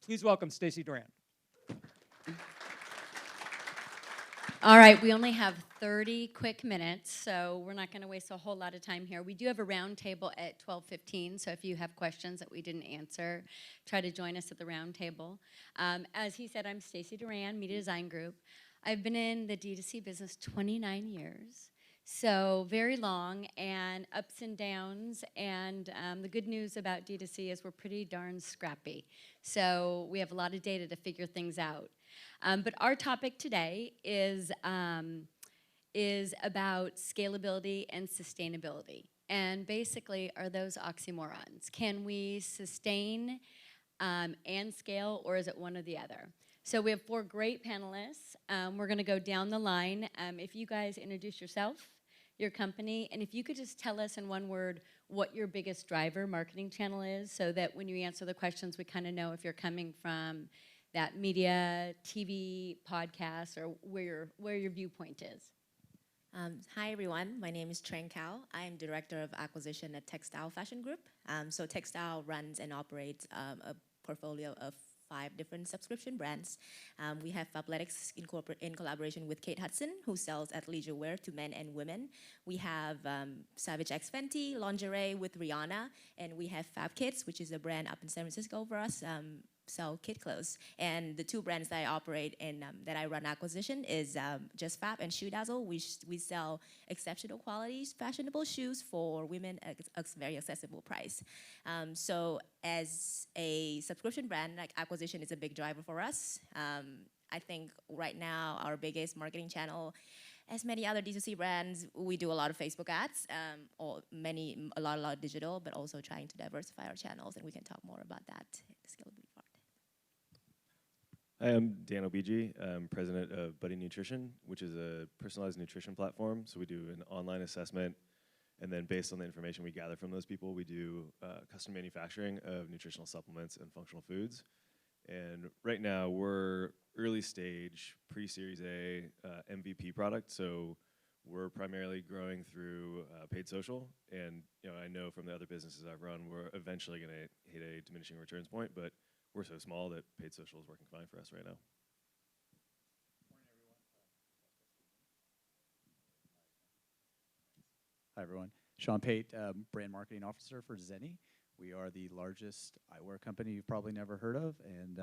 Please welcome Stacy Durand. All right, we only have 30 quick minutes, so we're not going to waste a whole lot of time here. We do have a round table at 12:15, so if you have questions that we didn't answer, try to join us at the round table. As he said, I'm Stacy Durand, Media Design Group. I've been in the D2C business 29 years, so very long, and ups and downs, and the good news about D2C is we're pretty darn scrappy. So we have a lot of data to figure things out. But our topic today is about scalability and sustainability. And basically, are those oxymorons? Can we sustain and scale, or is it one or the other? So we have 4 great panelists. We're going to go down the line. If you guys introduce yourself, your company, and if you could just tell us in one word what your biggest driver marketing channel is, so that when you answer the questions, we kind of know if you're coming from that media, TV, podcast, or where your viewpoint is. Hi everyone, my name is Trang. I am Director of Acquisition at TechStyle Fashion Group. So TechStyle runs and operates a portfolio of 5 different subscription brands. We have Fabletics in collaboration with Kate Hudson, who sells athleisure wear to men and women. We have Savage X Fenty, lingerie with Rihanna, and we have Fab Kids, which is a brand up in San Francisco for us, sell kid clothes. And the 2 brands that I operate and that I run acquisition is JustFab and ShoeDazzle. We sell exceptional qualities, fashionable shoes for women at a very accessible price. So as a subscription brand, like acquisition is a big driver for us. I think right now our biggest marketing channel, as many other D2C brands, we do a lot of Facebook ads, or a lot of digital, but also trying to diversify our channels, and we can talk more about that, the scalability part. Hi, I'm Dan Obegi. I'm president of Buddy Nutrition, which is a personalized nutrition platform. So we do an online assessment, and then based on the information we gather from those people, we do custom manufacturing of nutritional supplements and functional foods. And right now, we're early stage, pre-Series A MVP product. So we're primarily growing through paid social. And I know from the other businesses I've run, we're eventually going to hit a diminishing returns point, but we're so small that paid social is working fine for us right now. Hi, everyone. Sean Pate, Brand Marketing Officer for Zenni. We are the largest eyewear company you've probably never heard of, and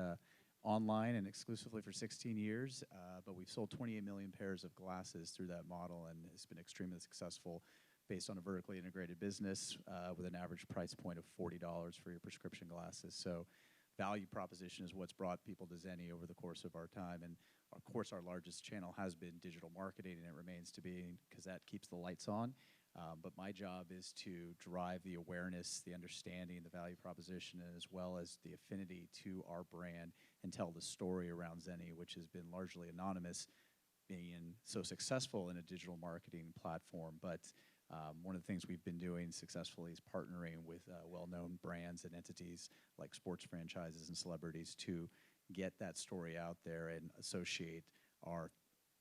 online and exclusively for 16 years. But we've sold 28 million pairs of glasses through that model, and it's been extremely successful based on a vertically integrated business with an average price point of $40 for your prescription glasses. So value proposition is what's brought people to Zenni over the course of our time. And of course, our largest channel has been digital marketing, and it remains to be because that keeps the lights on. But my job is to drive the awareness, the understanding, the value proposition, as well as the affinity to our brand and tell the story around Zenni, which has been largely anonymous, being so successful in a digital marketing platform. But one of the things we've been doing successfully is partnering with well-known brands and entities like sports franchises and celebrities to get that story out there and associate our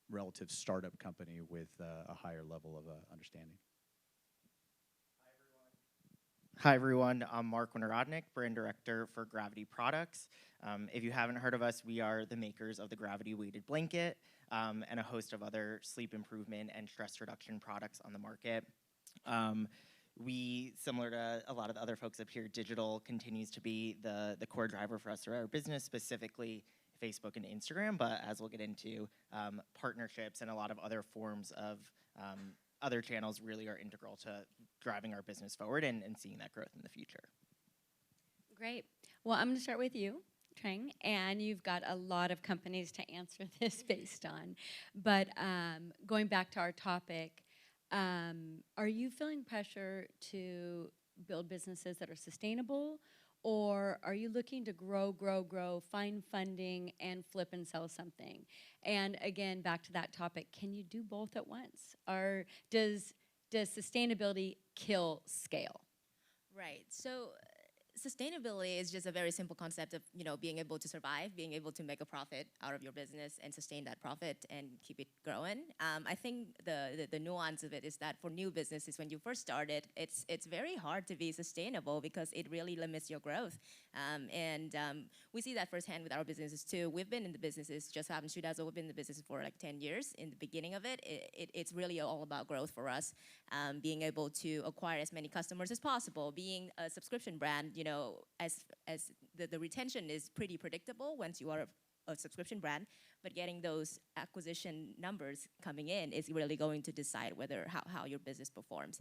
relative startup company with a higher level of understanding. Hi everyone, I'm Wynohradnyk, Brand Director for Gravity Products. If you haven't heard of us, we are the makers of the Gravity Weighted Blanket and a host of other sleep improvement and stress reduction products on the market. We, similar to a lot of the other folks up here, digital continues to be the core driver for us through our business, specifically Facebook and Instagram, but as we'll get into, partnerships and a lot of other forms of other channels really are integral to driving our business forward and seeing that growth in the future. Great. Well, I'm going to start with you, Trang, and you've got a lot of companies to answer this based on. But going back to our topic, are you feeling pressure to build businesses that are sustainable, or are you looking to grow, find funding, and flip and sell something? And again, back to that topic, can you do both at once? Or does sustainability kill scale? Right. So Sustainability is just a very simple concept of, being able to survive, being able to make a profit out of your business and sustain that profit and keep it growing. I think the nuance of it is that for new businesses, when you first started, it's very hard to be sustainable because it really limits your growth. We see that firsthand with our businesses too. We've been in the businesses, JustFab and ShoeDazzle, we've been in the business for like 10 years. In the beginning of it's really all about growth for us. Being able to acquire as many customers as possible, being a subscription brand, as the retention is pretty predictable once you are a subscription brand, but getting those acquisition numbers coming in is really going to decide how your business performs.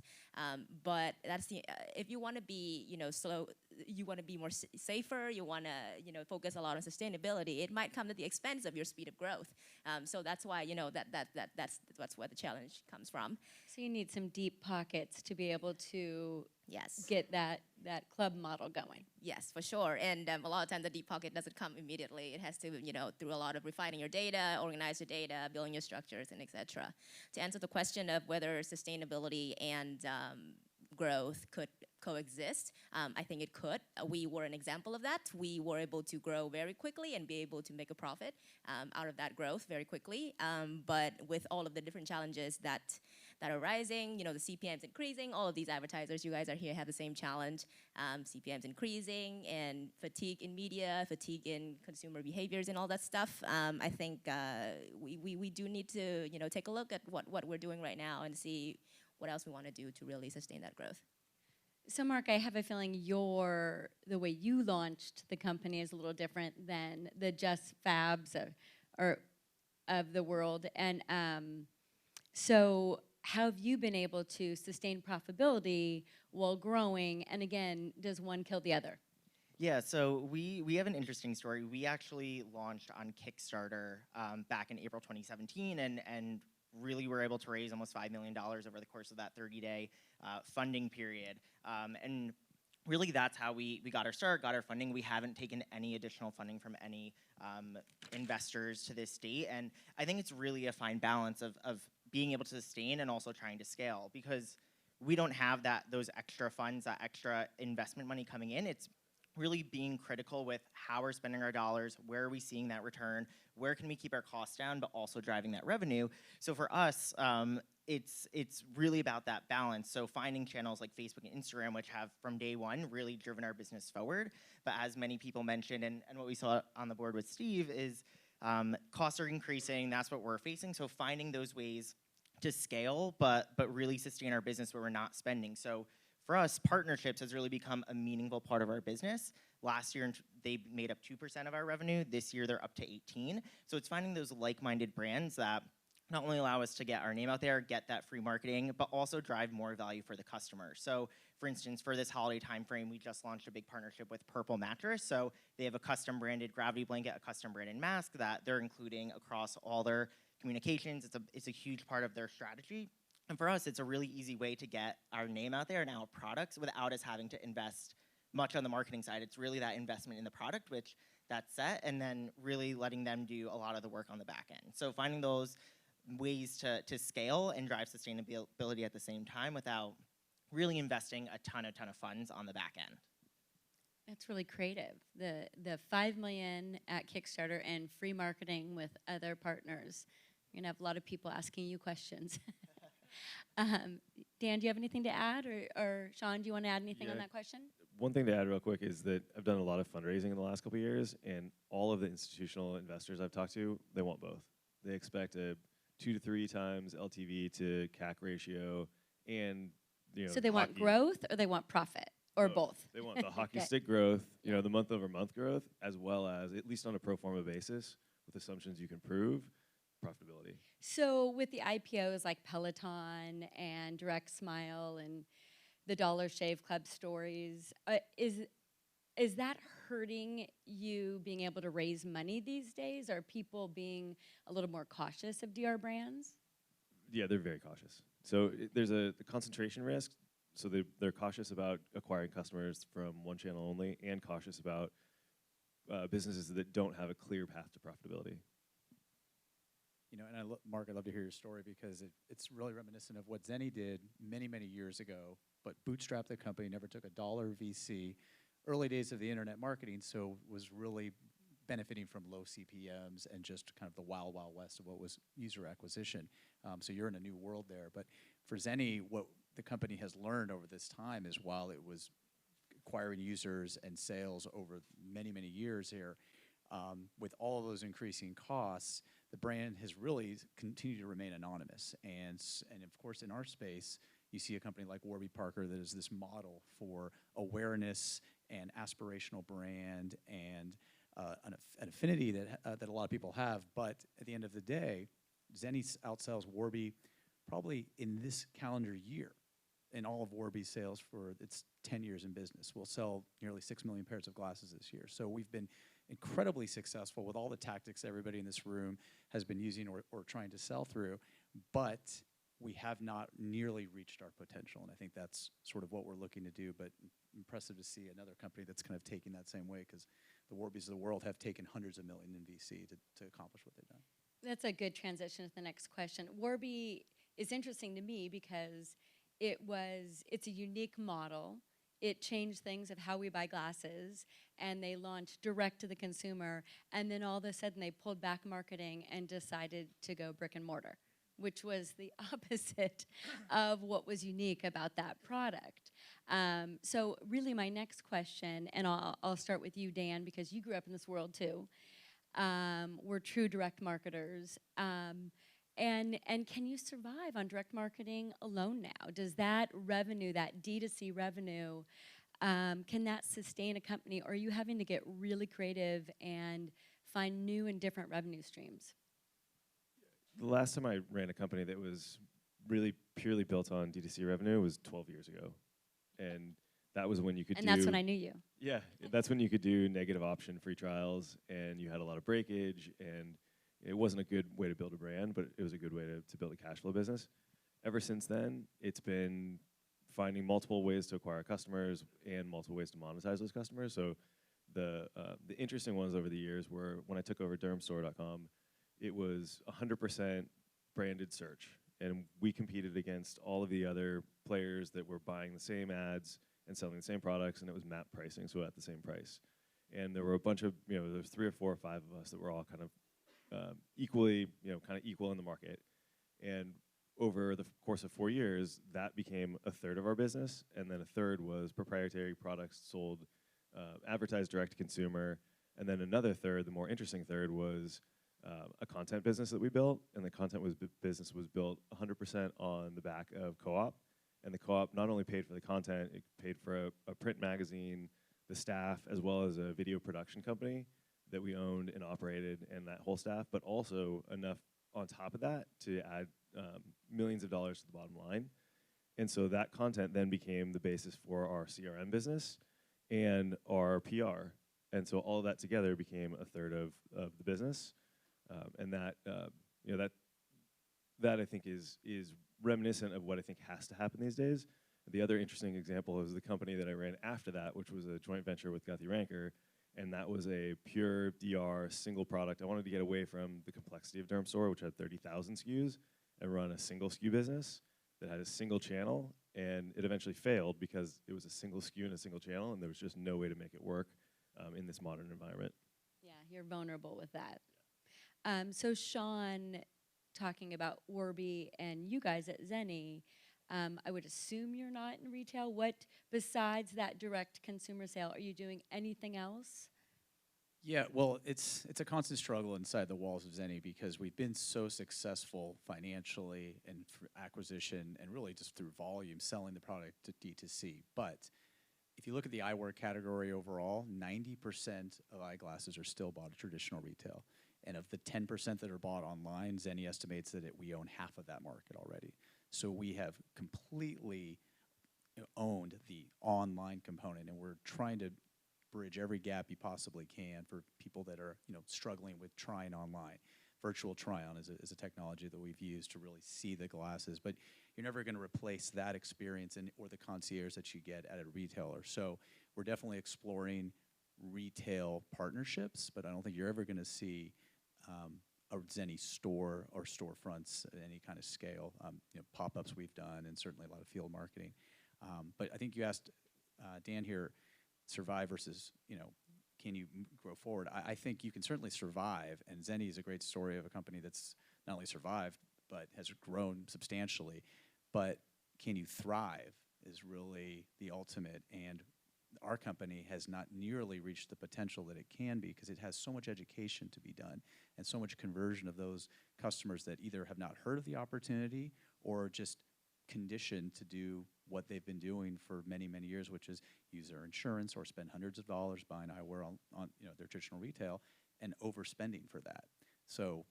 But that's if you want to be slow, you want to be more safer, you want to focus a lot on sustainability, it might come at the expense of your speed of growth. So that's why that's where the challenge comes from. So you need some deep pockets to be able to Yes. get that club model going. Yes, for sure. And a lot of times the deep pocket doesn't come immediately. It has to, through a lot of refining your data, organize your data, building your structures, and etc. To answer the question of whether sustainability and growth could coexist, I think it could. We were an example of that. We were able to grow very quickly and be able to make a profit out of that growth very quickly. But with all of the different challenges that are rising, the CPMs increasing, all of these advertisers, you guys are here, have the same challenge. CPMs increasing and fatigue in media, fatigue in consumer behaviors and all that stuff. I think we do need to take a look at what we're doing right now and see what else we want to do to really sustain that growth. So Mark, I have a feeling the way you launched the company is a little different than the JustFabs of the world. And so how have you been able to sustain profitability while growing? And again, does one kill the other? Yeah, so we have an interesting story. We actually launched on Kickstarter back in April 2017 and really were able to raise almost $5 million over the course of that 30-day funding period. And really that's how we got our start, got our funding. We haven't taken any additional funding from any investors to this date. And I think it's really a fine balance of being able to sustain and also trying to scale, because we don't have those extra funds, that extra investment money coming in. It's really being critical with how we're spending our dollars, where are we seeing that return, where can we keep our costs down, but also driving that revenue. So for us, it's really about that balance. So finding channels like Facebook and Instagram, which have from day one really driven our business forward. But as many people mentioned, and what we saw on the board with Steve is costs are increasing. That's what we're facing. So finding those ways to scale, but really sustain our business where we're not spending. So for us, partnerships has really become a meaningful part of our business. Last year, they made up 2% of our revenue. This year, they're up to 18%. So it's finding those like-minded brands that not only allow us to get our name out there, get that free marketing, but also drive more value for the customer. So for instance, for this holiday timeframe, we just launched a big partnership with Purple Mattress. So they have a custom branded gravity blanket, a custom branded mask that they're including across all their communications. It's a huge part of their strategy. And for us, it's a really easy way to get our name out there and our products without us having to invest much on the marketing side. It's really that investment in the product, which that's set, and then really letting them do a lot of the work on the back end. So finding those ways to scale and drive sustainability at the same time without really investing a ton of funds on the back end. That's really creative. The $5 million at Kickstarter and free marketing with other partners. You're gonna have a lot of people asking you questions. Dan, do you have anything to add, or Sean, do you want to add anything on that question? One thing to add real quick is that I've done a lot of fundraising in the last couple of years, and all of the institutional investors I've talked to, they want both. They expect a 2 to 3 times LTV to CAC ratio, and So they want growth, or they want profit, or both? They want the hockey stick growth, the month-over-month growth, as well as, at least on a pro forma basis, with assumptions you can prove, profitability. So with the IPOs like Peloton and Direct Smile and the Dollar Shave Club stories, is that hurting you being able to raise money these days? Are people being a little more cautious of DR brands? Yeah, they're very cautious. So there's a concentration risk. So they're cautious about acquiring customers from one channel only, and cautious about businesses that don't have a clear path to profitability. And Mark, I'd love to hear your story, because it's really reminiscent of what Zenni did many, many years ago, but bootstrapped the company, never took $1 VC, early days of the internet marketing, so was really benefiting from low CPMs and just kind of the wild, wild west of what was user acquisition. So you're in a new world there. But for Zenni, what the company has learned over this time is while it was acquiring users and sales over many, many years here, with all of those increasing costs, the brand has really continued to remain anonymous. And of course, in our space, you see a company like Warby Parker that is this model for awareness and aspirational brand and an affinity that a lot of people have. But at the end of the day, Zenni outsells Warby probably in this calendar year. In all of Warby's sales for its 10 years in business. We'll sell nearly 6 million pairs of glasses this year. So we've been incredibly successful with all the tactics everybody in this room has been using or trying to sell through, but we have not nearly reached our potential. And I think that's sort of what we're looking to do, but impressive to see another company that's kind of taking that same way, because the Warbys of the world have taken hundreds of millions in VC to accomplish what they've done. That's a good transition to the next question. Warby is interesting to me because it's a unique model. It changed things of how we buy glasses, and they launched direct to the consumer, and then all of a sudden they pulled back marketing and decided to go brick and mortar, which was the opposite of what was unique about that product. So really my next question, and I'll start with you, Dan, because you grew up in this world too. We're true direct marketers. And can you survive on direct marketing alone now? Does that revenue, that D2C revenue, can that sustain a company? Or are you having to get really creative and find new and different revenue streams? The last time I ran a company that was really purely built on D2C revenue was 12 years ago. And that was when you could And that's when I knew you. Yeah, that's when you could do negative option free trials, and you had a lot of breakage, and it wasn't a good way to build a brand, but it was a good way to build a cash flow business. Ever since then, it's been finding multiple ways to acquire customers and multiple ways to monetize those customers. So the interesting ones over the years were when I took over dermstore.com, it was 100% branded search. And we competed against all of the other players that were buying the same ads and selling the same products, and it was map pricing, so at the same price. And there were a bunch of, there's 3 or 4 or 5 of us that were all kind of equally, kind of equal in the market. And over the course of 4 years, that became a third of our business, and then a third was proprietary products sold, advertised direct to consumer, and then another third, the more interesting third, was a content business that we built, and the content business was built 100% on the back of Co-op, and the Co-op not only paid for the content, it paid for a print magazine, the staff, as well as a video production company that we owned and operated, and that whole staff, but also enough on top of that to add millions of dollars to the bottom line. And so that content then became the basis for our CRM business and our PR. And so all of that together became a third of the business. And that, that I think is reminiscent of what I think has to happen these days. The other interesting example is the company that I ran after that, which was a joint venture with Ranker, and that was a pure DR single product. I wanted to get away from the complexity of Dermstore, which had 30,000 SKUs, and run a single SKU business that had a single channel, and it eventually failed because it was a single SKU and a single channel, and there was just no way to make it work in this modern environment. Yeah, you're vulnerable with that. So Sean, talking about Warby and you guys at Zenni, I would assume you're not in retail. What, besides that direct consumer sale, are you doing anything else? Yeah, well, it's a constant struggle inside the walls of Zenni because we've been so successful financially and for acquisition and really just through volume selling the product to D2C. But if you look at the eyewear category overall, 90% of eyeglasses are still bought at traditional retail. And of the 10% that are bought online, Zenni estimates that we own half of that market already. So we have completely owned the online component, and we're trying to bridge every gap you possibly can for people that are struggling with trying online. Virtual try-on is a technology that we've used to really see the glasses, but you're never going to replace that experience or the concierge that you get at a retailer. So we're definitely exploring retail partnerships, but I don't think you're ever going to see a Zenni store or storefronts at any kind of scale. Pop-ups we've done, and certainly a lot of field marketing. But I think you asked Dan here, survive versus, can you grow forward? I think you can certainly survive, and Zenni is a great story of a company that's not only survived, but has grown substantially. But can you thrive is really the ultimate, and our company has not nearly reached the potential that it can be because it has so much education to be done and so much conversion of those customers that either have not heard of the opportunity or just conditioned to do what they've been doing for many, many years, which is use their insurance or spend hundreds of dollars buying eyewear on their traditional retail and overspending for that. So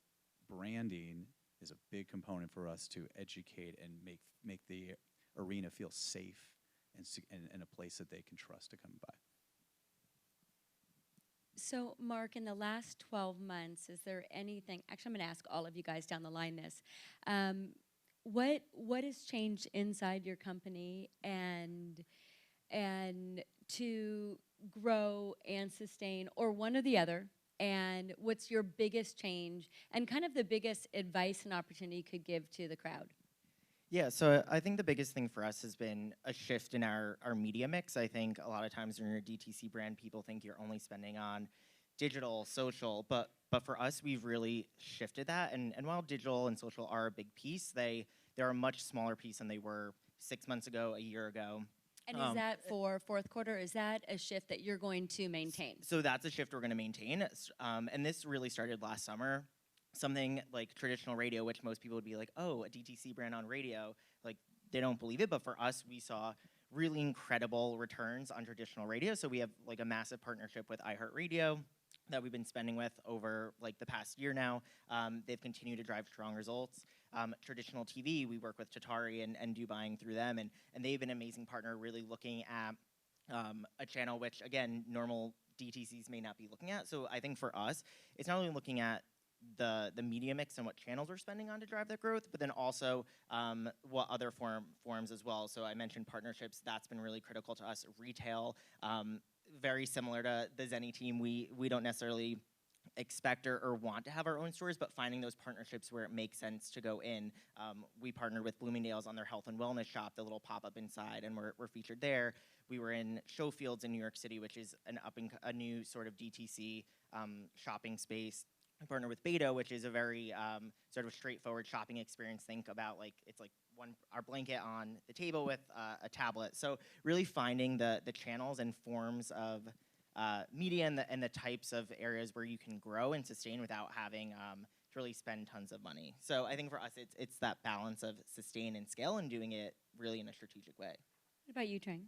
branding is a big component for us to educate and make the arena feel safe and a place that they can trust to come by. So, Mark, in the last 12 months, is there anything, actually I'm going to ask all of you guys down the line this, what has changed inside your company and to grow and sustain, or one or the other, and what's your biggest change and kind of the biggest advice and opportunity you could give to the crowd? Yeah, so I think the biggest thing for us has been a shift in our media mix. I think a lot of times when you're a DTC brand, people think you're only spending on digital, social, but for us, we've really shifted that. And while digital and social are a big piece, they're a much smaller piece than they were 6 months ago, a year ago. And is that for fourth quarter? Is that a shift that you're going to maintain? So that's a shift we're going to maintain. And this really started last summer. Something like traditional radio, which most people would be like, oh, a DTC brand on radio, like they don't believe it. But for us, we saw really incredible returns on traditional radio. So we have like a massive partnership with iHeartRadio that we've been spending with over like the past year now. They've continued to drive strong results. Traditional TV, we work with Tatari and do buying through them. And they've been an amazing partner, really looking at a channel which, again, normal DTCs may not be looking at. So I think for us, it's not only looking at the media mix and what channels we're spending on to drive that growth, but then also what other forms as well. So I mentioned partnerships. That's been really critical to us. Retail, very similar to the Zenni team. We don't necessarily expect or want to have our own stores, but finding those partnerships where it makes sense to go in. We partnered with Bloomingdale's on their health and wellness shop, the little pop-up inside, and we're featured there. We were in Showfields in New York City, which is a new sort of DTC shopping space. We partner with Pate, which is a very sort of straightforward shopping experience. Think about it's like our blanket on the table with a tablet. So really finding the channels and forms of media and the types of areas where you can grow and sustain without having to really spend tons of money. So I think for us, it's that balance of sustain and scale and doing it really in a strategic way. What about you, Trang?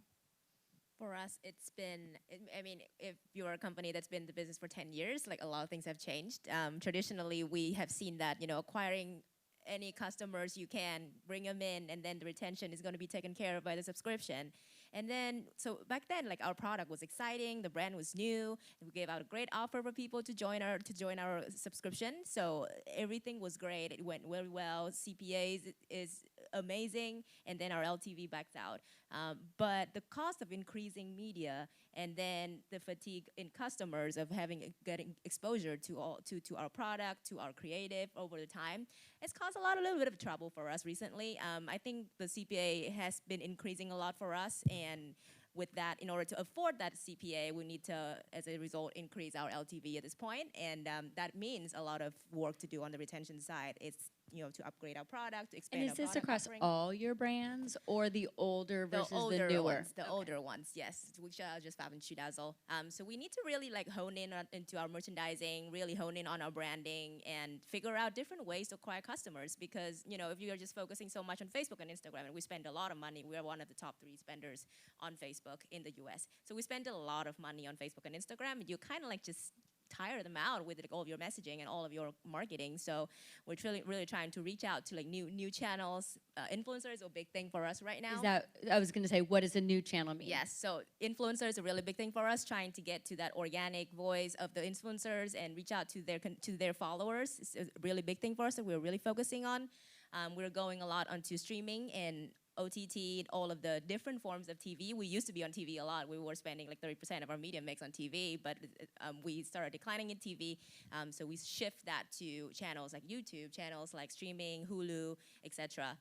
For us, it's been, I mean, if you're a company that's been in the business for 10 years, like a lot of things have changed. Traditionally, we have seen that, acquiring any customers you can, bring them in, and then the retention is going to be taken care of by the subscription. And then, so back then, like our product was exciting, the brand was new, and we gave out a great offer for people to join our subscription. So everything was great. It went very well. CPAs is amazing, and then our LTV backs out. But the cost of increasing media and then the fatigue in customers of getting exposure to our product, to our creative over the time, it's caused a little bit of trouble for us recently. I think the CPA has been increasing a lot for us, and with that, in order to afford that CPA, we need to, as a result, increase our LTV at this point, and that means a lot of work to do on the retention side. It's to upgrade our product, to expand our product. And is this across all your brands, or the older versus the newer? Ones, the older ones, yes. Which JustFab and ShoeDazzle. So we need to really hone in into our merchandising, really hone in on our branding, and figure out different ways to acquire customers. Because if you are just focusing so much on Facebook and Instagram, and we spend a lot of money, we are one of the top 3 spenders on Facebook in the U.S. So we spend a lot of money on Facebook and Instagram, and you kind of just tire them out with all of your messaging and all of your marketing. So we're really trying to reach out to new channels. Influencers are a big thing for us right now. I was going to say, what does a new channel mean? Yes, so influencers are a really big thing for us, trying to get to that organic voice of the influencers and reach out to their followers. It's a really big thing for us that we're really focusing on. We're going a lot onto streaming and OTT, all of the different forms of TV. We used to be on TV a lot. We were spending 30% of our media mix on TV, but we started declining in TV. So we shift that to channels like YouTube, channels like streaming, Hulu, etc.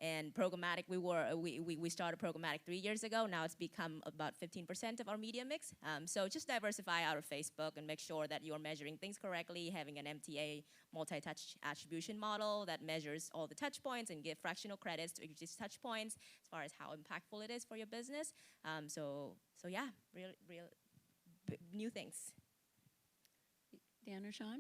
And programmatic, we started programmatic 3 years ago. Now it's become about 15% of our media mix. So just diversify out of Facebook and make sure that you're measuring things correctly, having an MTA, multi-touch attribution model that measures all the touch points and give fractional credits to each touch points as far as how impactful it is for your business. So yeah, real new things. Dan or Sean?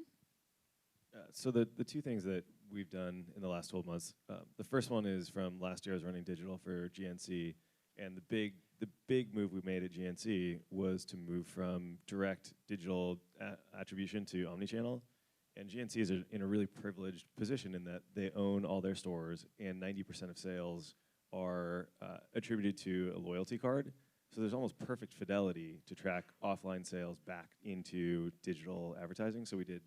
So the two things that we've done in the last 12 months, the first one is from last year. I was running digital for GNC, and the big move we made at GNC was to move from direct digital attribution to omnichannel. And GNC is in a really privileged position in that they own all their stores, and 90% of sales are attributed to a loyalty card. So there's almost perfect fidelity to track offline sales back into digital advertising. So we did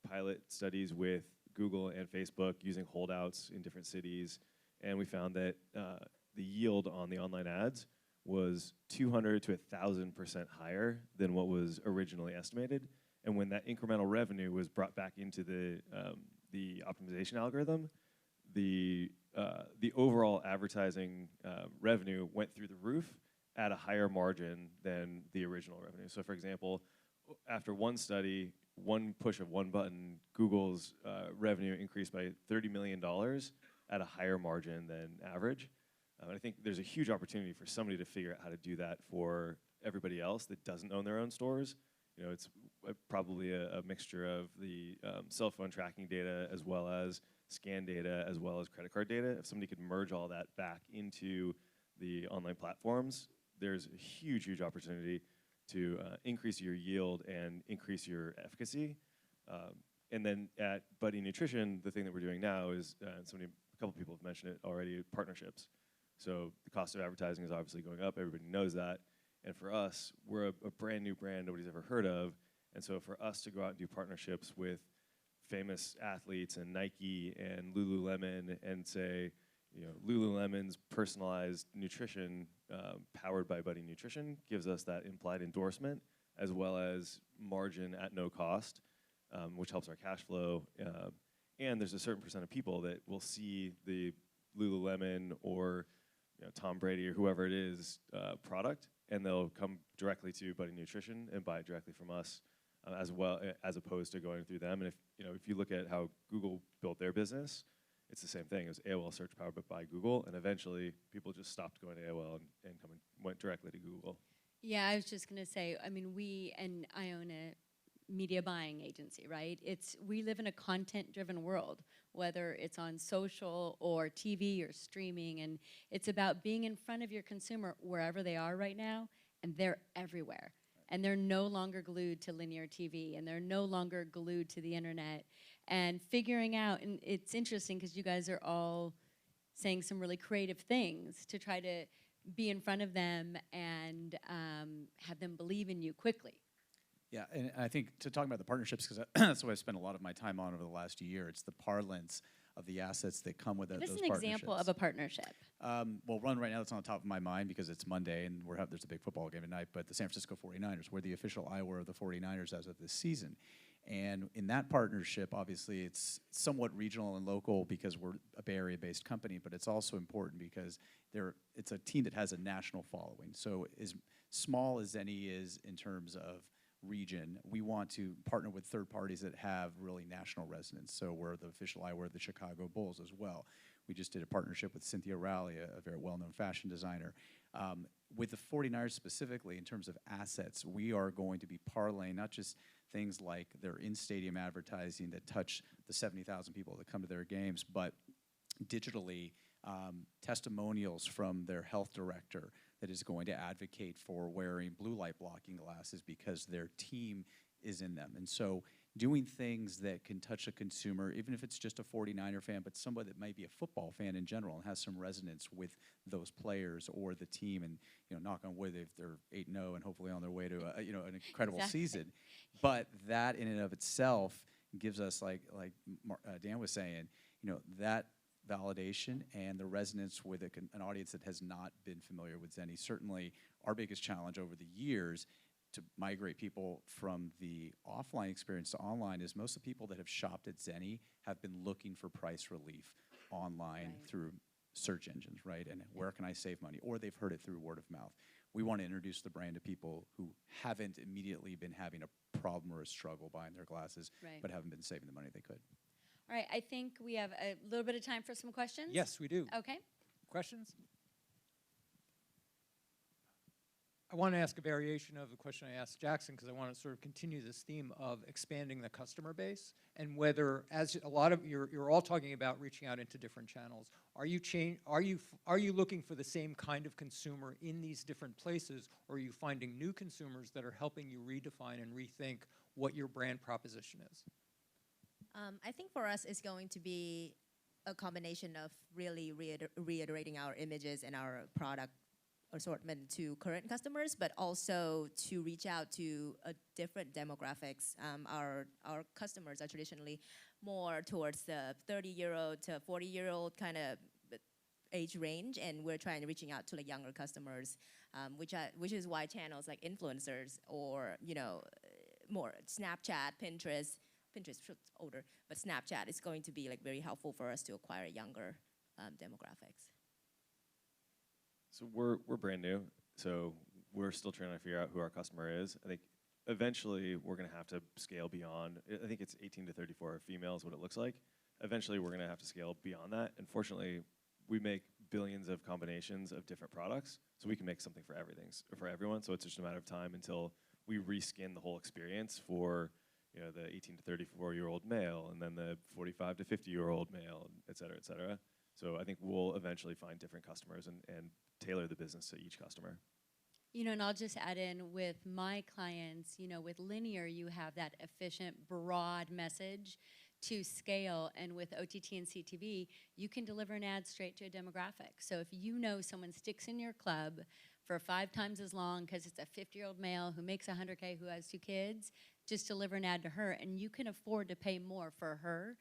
pilot studies with Google and Facebook using holdouts in different cities, and we found that the yield on the online ads was 200 to 1,000% higher than what was originally estimated. And when that incremental revenue was brought back into the optimization algorithm, the overall advertising revenue went through the roof at a higher margin than the original revenue. So for example, after one study, one push of one button, Google's revenue increased by $30 million at a higher margin than average. I think there's a huge opportunity for somebody to figure out how to do that for everybody else that doesn't own their own stores. You know, it's probably a mixture of the cell phone tracking data as well as scan data as well as credit card data. If somebody could merge all that back into the online platforms, there's a huge, huge opportunity to increase your yield and increase your efficacy. And then at Buddy Nutrition, the thing that we're doing now is, a couple people have mentioned it already, partnerships. So the cost of advertising is obviously going up. Everybody knows that. And for us, we're a brand new brand nobody's ever heard of. And so for us to go out and do partnerships with famous athletes and Nike and Lululemon and say, you know, Lululemon's personalized nutrition powered by Buddy Nutrition gives us that implied endorsement as well as margin at no cost, which helps our cash flow. And there's a certain percent of people that will see the Lululemon or Tom Brady or whoever it is product, and they'll come directly to Buddy Nutrition and buy it directly from us, as well as opposed to going through them. And if you look at how Google built their business, it's the same thing. It was AOL search powered by Google, and eventually people just stopped going to AOL and went directly to Google. Yeah, I was just going to say, I mean, I own a media buying agency, right? We live in a content-driven world, whether it's on social or TV or streaming, and it's about being in front of your consumer wherever they are right now, and they're everywhere. And they're no longer glued to linear TV, and they're no longer glued to the internet. And figuring out, and it's interesting because you guys are all saying some really creative things to try to be in front of them and have them believe in you quickly. Yeah, and I think to talk about the partnerships, because that's what I've spent a lot of my time on over the last year, it's the parlance of the assets that come with those partnerships. Give us an example of a partnership. Well, one right now that's on the top of my mind because it's Monday and there's a big football game tonight, but the San Francisco 49ers, we're the official eyewear of the 49ers as of this season. And in that partnership, obviously, it's somewhat regional and local because we're a Bay Area-based company, but it's also important because it's a team that has a national following. So as small as Zenni is in terms of region, we want to partner with third parties that have really national resonance. So we're the official eyewear of the Chicago Bulls as well. We just did a partnership with Cynthia Rowley, a very well-known fashion designer. With the 49ers specifically, in terms of assets, we are going to be parlaying not just things like their in-stadium advertising that touch the 70,000 people that come to their games, but digitally testimonials from their health director that is going to advocate for wearing blue light blocking glasses because their team is in them. And so doing things that can touch a consumer, even if it's just a 49er fan, but somebody that might be a football fan in general and has some resonance with those players or the team, and knock on wood, if they're 8-0 and hopefully on their way to an incredible season. But that in and of itself gives us, like Dan was saying, that validation and the resonance with an audience that has not been familiar with Zenni. Certainly our biggest challenge over the years to migrate people from the offline experience to online is most of the people that have shopped at Zenni have been looking for price relief. online Right. through search engines, right? And where can I save money? Or they've heard it through word of mouth. We want to introduce the brand to people who haven't immediately been having a problem or a struggle buying their glasses, Right. but haven't been saving the money they could. All right, I think we have a little bit of time for some questions. Yes, we do. Okay. Questions? I want to ask a variation of the question I asked Jackson because I want to sort of continue this theme of expanding the customer base and whether, as a lot of you're all talking about reaching out into different channels. Are you looking for the same kind of consumer in these different places, or are you finding new consumers that are helping you redefine and rethink what your brand proposition is? I think for us, it's going to be a combination of really reiterating our images and our product assortment to current customers, but also to reach out to different demographics. Our customers are traditionally more towards the 30-year-old to 40-year-old kind of age range, and we're trying to reaching out to the younger customers, which is why channels like influencers or more Snapchat, Pinterest older, but Snapchat is going to be like very helpful for us to acquire younger demographics. So we're brand new, so we're still trying to figure out who our customer is. I think eventually we're going to have to scale beyond. I think it's 18 to 34 females, what it looks like. Eventually we're going to have to scale beyond that. And fortunately, we make billions of combinations of different products, so we can make something for everyone. So it's just a matter of time until we reskin the whole experience for the 18 to 34-year-old male, and then the 45 to 50-year-old male, et cetera, et cetera. So I think we'll eventually find different customers and tailor the business to each customer. And I'll just add in with my clients, with linear, you have that efficient, broad message to scale. And with OTT and CTV, you can deliver an ad straight to a demographic. So if someone sticks in your club for 5 times as long because it's a 50-year-old male who makes $100K, who has 2 kids, just deliver an ad to her, and you can afford to pay more for her.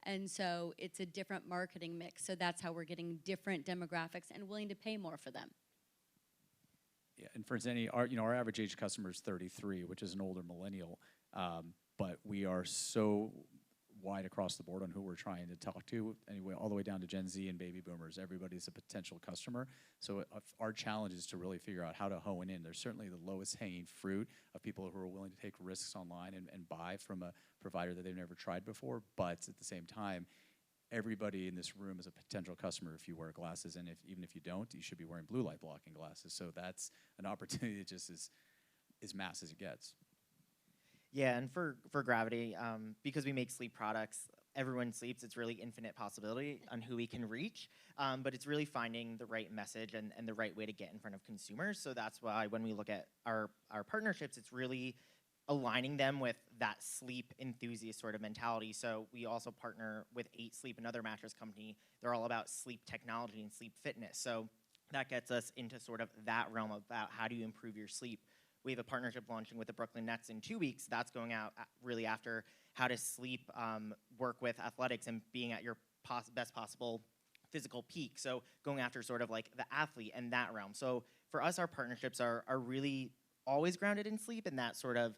And so it's a different marketing mix. So that's how we're getting different demographics and willing to pay more for them. Yeah, and for Zenni, our average age customer is 33, which is an older millennial, but we are so wide across the board on who we're trying to talk to, anyway, all the way down to Gen Z and baby boomers. Everybody's a potential customer. So our challenge is to really figure out how to hone in. There's certainly the lowest hanging fruit of people who are willing to take risks online and buy from a provider that they've never tried before, but at the same time, everybody in this room is a potential customer if you wear glasses, and even if you don't, you should be wearing blue light blocking glasses. So that's an opportunity that just is as mass as it gets. Yeah, and for Gravity, because we make sleep products, everyone sleeps. It's really infinite possibility on who we can reach, but it's really finding the right message and the right way to get in front of consumers. So that's why when we look at our partnerships, it's really aligning them with that sleep enthusiast sort of mentality. So we also partner with 8 Sleep, another mattress company. They're all about sleep technology and sleep fitness. So that gets us into sort of that realm about how do you improve your sleep. We have a partnership launching with the Brooklyn Nets in 2 weeks. That's going out really after how to sleep, work with athletics, and being at your best possible physical peak. So going after sort of like the athlete and that realm. So for us, our partnerships are really always grounded in sleep in that sort of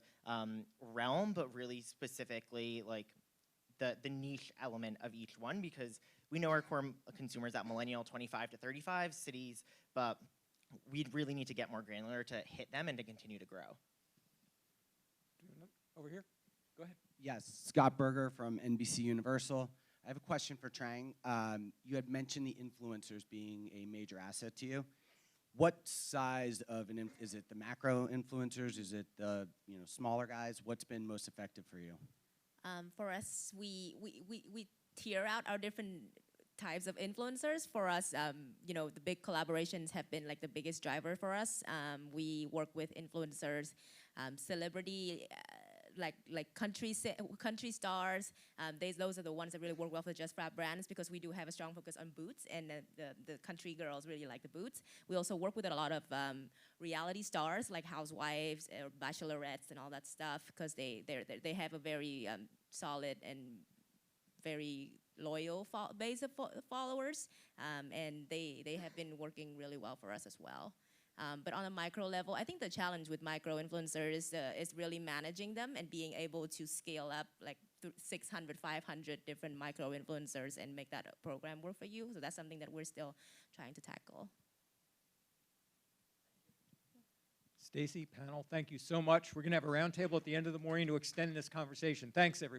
realm, but really specifically like the niche element of each one, because we know our core consumers at millennial 25 to 35 cities, but we'd really need to get more granular to hit them and to continue to grow. Over here, go ahead. Yes, Scott Berger from NBC Universal. I have a question for Trang. You had mentioned the influencers being a major asset to you. What size of is it the macro influencers? Is it the smaller guys? What's been most effective for you? For us, we tier out our different types of influencers. For us, the big collaborations have been like the biggest driver for us. We work with influencers, celebrity, like country stars. Those are the ones that really work well for JustFab brands, because we do have a strong focus on boots, and the country girls really like the boots. We also work with a lot of reality stars like housewives or bachelorettes and all that stuff, because they have a very solid and very loyal base of followers, and they have been working really well for us as well. But on a micro level, I think the challenge with micro influencers is really managing them and being able to scale up like 600, 500 different micro influencers and make that program work for you. So that's something that we're still trying to tackle. Stacy, panel, thank you so much. We're going to have a roundtable at the end of the morning to extend this conversation. Thanks, everybody.